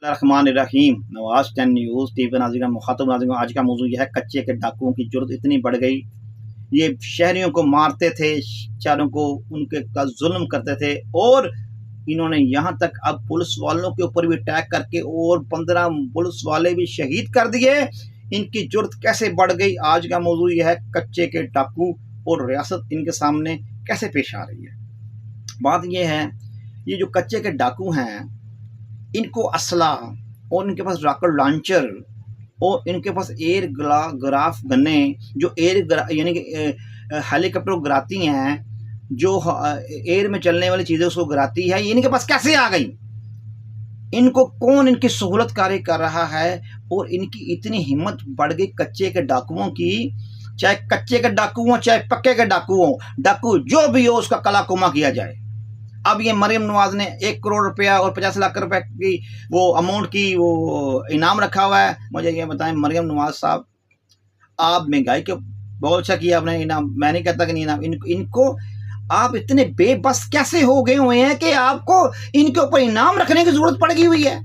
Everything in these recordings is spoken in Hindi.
रहमान नवाज 10 न्यूज़ टीवी नाज़रीन मुखातब नाज़रीन, आज का मौजू यह है कच्चे के डाकुओं की जुर्त इतनी बढ़ गई। ये शहरियों को मारते थे, चारों को उनके का जुल्म करते थे और इन्होंने यहाँ तक अब पुलिस वालों के ऊपर भी अटैक करके और 15 पुलिस वाले भी शहीद कर दिए। इनकी जुर्त कैसे बढ़ गई, आज का मौजू यह है कच्चे के डाकू और रियासत इनके सामने कैसे पेश आ रही है। बात यह है, ये जो कच्चे के डाकू हैं, इनको असला और इनके पास रॉकेट लॉन्चर और इनके पास एयर ग्राफ गन्ने जो यानी कि हेलीकॉप्टर को गिराती हैं, जो एयर में चलने वाली चीज़ें उसको गिराती है, ये इनके पास कैसे आ गई? इनको कौन इनकी सहूलत कार्य कर रहा है? और इनकी इतनी हिम्मत बढ़ गई कच्चे के डाकुओं की, चाहे कच्चे के डाकू हों चाहे पक्के के डाकू हों, डाकू जो भी हो उसका कलाकुमा किया जाए। अब ये मरियम नवाज ने 1 करोड़ रुपया और 50 लाख रुपए की वो अमाउंट की वो इनाम रखा हुआ है। मुझे ये बताएं मरियम नवाज साहब, आप महंगाई के बहुत अच्छा किया आपने इनाम, मैं नहीं कहता कि नहीं इनाम, इनको आप इतने बेबस कैसे हो गए हुए हैं कि आपको इनके ऊपर इनाम रखने की जरूरत पड़ गई हुई है?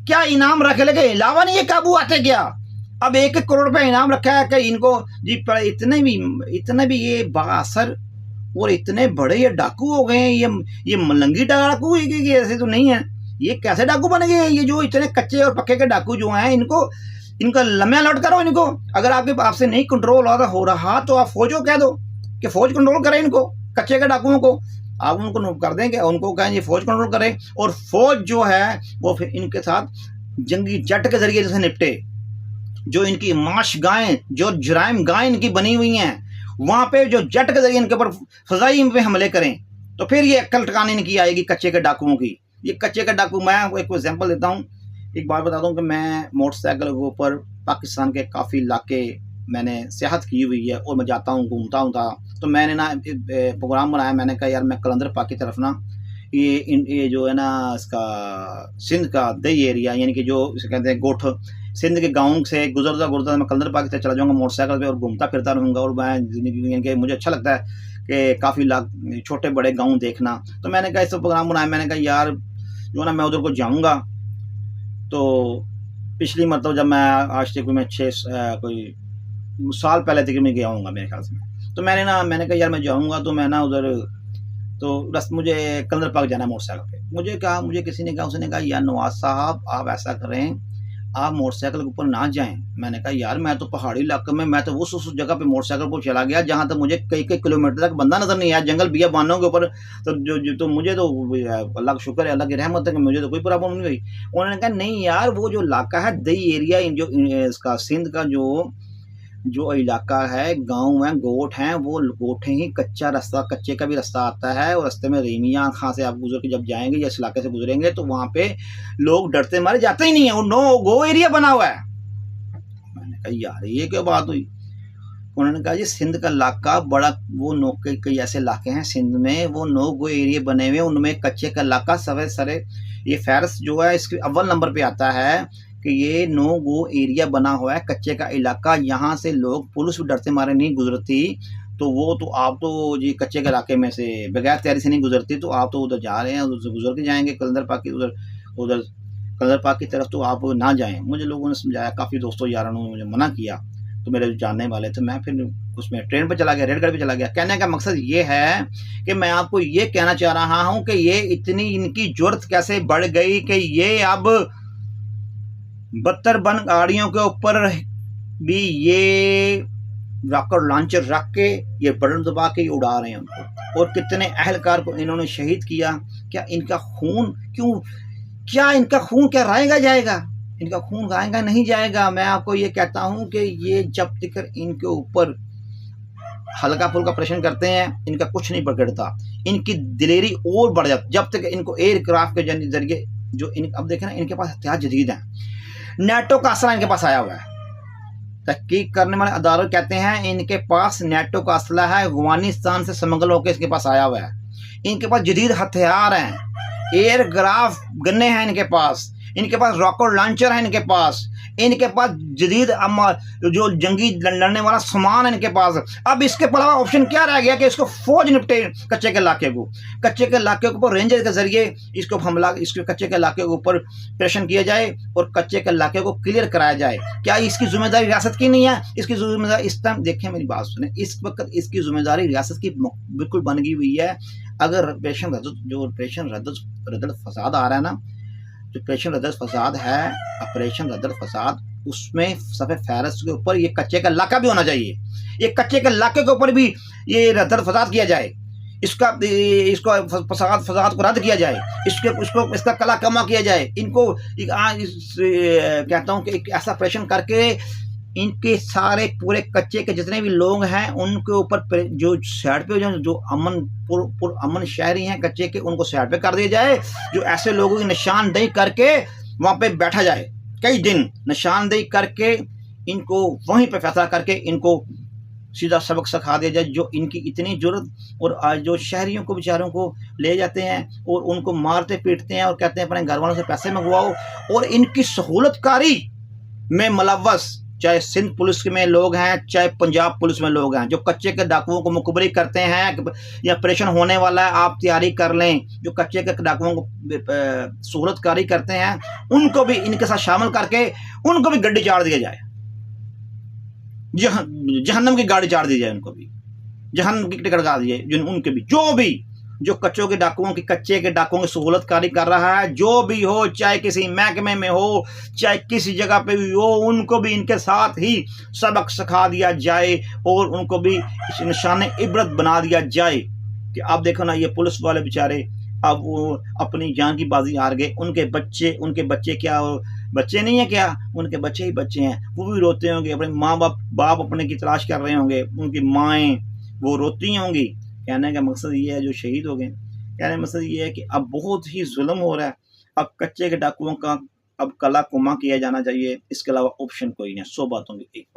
क्या इनाम रखने के अलावा नहीं ये काबू आते क्या? अब 1 करोड़ रुपया इनाम रखा है कि इनको जी इतने भी ये बासर और इतने बड़े ये डाकू हो गए हैं, ये मलंगी डाकू ये ऐसे तो नहीं है, ये कैसे डाकू बन गए हैं? ये जो इतने कच्चे और पक्के के डाकू जो हैं, इनका लम्या लौट करो इनको। अगर आपसे नहीं कंट्रोल हो रहा तो आप फौज को कह दो कि फौज कंट्रोल करे इनको, कच्चे के डाकुओं को। आप उनको कर देंगे, उनको कहें फौज कंट्रोल करे और फौज जो है वो फिर इनके साथ जंगी जट के जरिए जैसे निपटे। जो इनकी माश गायें, जो जराइम गायें इनकी बनी हुई हैं, वहां पे जो जट के जरिए इनके ऊपर फजाई पे हमले करें, तो फिर ये अक्ल ठिकाने इनकी आएगी कच्चे के डाकुओं की। ये कच्चे के डाकू, मैं एक एग्जांपल देता हूँ, एक बात बताता हूँ कि मैं मोटरसाइकिल के ऊपर पाकिस्तान के काफ़ी इलाके मैंने सियाहत की हुई है और मैं जाता हूँ, घूमता हूँ था। तो मैंने ना प्रोग्राम बनाया, मैंने कहा यार मैं कलंदर पाक की तरफ ना ये जो है ना इसका सिंध का दही एरिया, यानी कि जो इसे कहते हैं गोठ, सिंध के गाँव से गुजरता मैं कलंदर पाक से चला जाऊँगा मोटरसाइकिल पे और घूमता फिरता रहूँगा। और मैं यानी कि मुझे अच्छा लगता है कि काफ़ी छोटे बड़े गाँव देखना। तो मैंने कहा इस प्रोग्राम बनाया, मैंने कहा यार जो ना मैं उधर को जाऊँगा। तो पिछली मतलब जब मैं आज तक मैं 6 कोई साल पहले तक मैं गया हूँगा मेरे ख्याल से। तो मैंने कहा यार मैं जाऊँगा तो मैं ना उधर तो बस मुझे कलंदर पाक जाना है मोटरसाइकिल पे। मुझे किसी ने कहा, उसने कहा यार नवाज साहब आप ऐसा करें, आप मोटरसाइकिल के ऊपर ना जाएं। मैंने कहा यार मैं तो पहाड़ी इलाके में, मैं तो उस जगह पे मोटरसाइकिल पर चला गया जहाँ तक मुझे कई किलोमीटर तक बंदा नजर नहीं आया, जंगल बियाबानों के ऊपर। तो मुझे तो अल्लाह का शुक्र है, अल्लाह की रहमत है कि मुझे तो कोई प्रॉब्लम नहीं हुई। उन्होंने कहा नहीं यार वो जो इलाका है दही एरिया, जो इसका सिंध का जो इलाका है, गांव है, गोठ हैं, वो गोठे ही कच्चा रास्ता, कच्चे का भी रास्ता आता है और रास्ते में रेमिया खां से आप गुजर के जब जाएंगे या इस इलाके से गुजरेंगे तो वहां पे लोग डरते मारे जाते ही नहीं है, वो नो गो एरिया बना हुआ है। मैंने कहा यार ये क्या बात हुई? उन्होंने कहा जी सिंध का इलाका बड़ा, वो कई ऐसे इलाके हैं सिंध में वो नो गो एरिया बने हुए, उनमें कच्चे का इलाका सवे सरे ये फहरिस्त जो है इसके अव्वल नंबर पे आता है कि ये नो गो एरिया बना हुआ है, कच्चे का इलाका। यहाँ से लोग पुलिस भी डरते मारे नहीं गुजरती। तो वो तो आप तो जी कच्चे के इलाके में से बगैर तैयारी से नहीं गुजरती, तो आप तो उधर जा रहे हैं, उधर गुजर के जाएंगे कलंदर पाक की, उधर कलंदर पाक की तरफ तो आप ना जाएं। मुझे लोगों ने समझाया, काफ़ी दोस्तों यारों ने मुझे मना किया, तो मेरे जो जानने वाले थे, मैं फिर उसमें ट्रेन पर चला गया, रेलगाड़ी पर चला गया। कहने का मकसद ये है कि मैं आपको ये कहना चाह रहा हूँ कि ये इतनी इनकी जुर्त कैसे बढ़ गई कि ये अब 72 बन गाड़ियों के ऊपर भी ये रॉकेट लॉन्चर रख के ये बटन दबा के उड़ा रहे हैं उनको। और कितने अहलकार को इन्होंने शहीद किया। क्या इनका खून इनका खून क्या रायगा जाएगा? इनका खून गाएगा नहीं जाएगा। मैं आपको ये कहता हूँ कि ये जब तक इनके ऊपर हल्का फुल्का प्रश्न करते हैं, इनका कुछ नहीं पकड़ता, इनकी दिलेरी और बढ़ जाती जब तक इनको एयरक्राफ्ट के जरिए जो अब देखें ना, इनके पास हथियार जदीद हैं, नेटो का असला इनके पास आया हुआ है। तहकीक करने वाले अदालत कहते हैं इनके पास नेटो का असला है, अफगानिस्तान से स्मगल होकर इसके पास आया हुआ है। इनके पास जदीद हथियार हैं, एयरक्राफ्ट गन्ने हैं इनके पास रॉकेट लॉन्चर है इनके पास, इनके पास जदीद जो जंगी लड़ने वाला सामान है इनके पास। अब इसके अलावा ऑप्शन क्या रह गया कि इसको फौज निपटे कच्चे के इलाके को, कच्चे के इलाके के ऊपर रेंजर के जरिए इसको हमला, इसके कच्चे के इलाके के ऊपर प्रेशन किया जाए और कच्चे के इलाके को क्लियर कराया जाए। क्या इसकी जिम्मेदारी रियासत की नहीं है? इसकी जिम्मेदारी इस टाइम देखें, मेरी बात सुने, इस वक्त इसकी जिम्मेदारी रियासत की बिल्कुल बन गई हुई है। अगर ऑपरेशन रद्द फसाद आ रहा है ना, जो ऑपरेशन रद्द फसाद है, ऑपरेशन रद्द फसाद, उसमें सफ़े फहरिस्त के ऊपर ये कच्चे का इलाका भी होना चाहिए। ये कच्चे के इलाके के ऊपर भी ये रद्द फसाद किया जाए, इसको फसाद को रद्द किया जाए, इसका कला कमा किया जाए। इनको कहता हूँ कि एक ऐसा ऑपरेशन करके इनके सारे पूरे कच्चे के जितने भी लोग हैं उनके ऊपर जो साइड पे जो अमन शहरी हैं कच्चे के, उनको साइड पे कर दिया जाए। जो ऐसे लोगों की निशानदेही करके वहाँ पे बैठा जाए, कई दिन निशानदेही करके इनको वहीं पे फैसला करके इनको सीधा सबक सिखा दिया जाए। जो इनकी इतनी जरूरत, और आज जो शहरियों को बेचारों को ले जाते हैं और उनको मारते पीटते हैं और कहते हैं अपने घर वालों से पैसे मंगवाओ, और इनकी सहूलतकारी में मुलव्वस चाहे सिंध पुलिस में लोग हैं, चाहे पंजाब पुलिस में लोग हैं, जो कच्चे के डाकुओं को मुखबरी करते हैं या ऑपरेशन होने वाला है आप तैयारी कर लें, जो कच्चे के डाकुओं को सहूलतकारी करते हैं, उनको भी इनके साथ शामिल करके उनको भी गड्डी चाड़ दिया जाए, जहन्नम की गाड़ी चाड़ दी जाए, उनको भी जहन्नम की टिकट लगा दी जाए। उनके भी जो कच्चों के डाकुओं की कच्चे के डाकुओं की सहूलतकारी कर रहा है, जो भी हो, चाहे किसी महकमे में हो, चाहे किसी जगह पे भी हो, उनको भी इनके साथ ही सबक सिखा दिया जाए और उनको भी निशान इबरत बना दिया जाए कि आप देखो ना, ये पुलिस वाले बेचारे अब वो अपनी जान की बाजी हार गए। उनके बच्चे क्या बच्चे नहीं है क्या? उनके बच्चे ही बच्चे हैं, वो भी रोते होंगे, अपने माँ बाप अपने की तलाश कर रहे होंगे, उनकी माएँ वो रोती होंगी। कहने का मकसद ये है, जो शहीद हो गए, कहने का मकसद ये है कि अब बहुत ही जुल्म हो रहा है। अब कच्चे के डाकुओं का अब कला कुमा किया जाना चाहिए, इसके अलावा ऑप्शन कोई नहीं। 100 बातों की एक।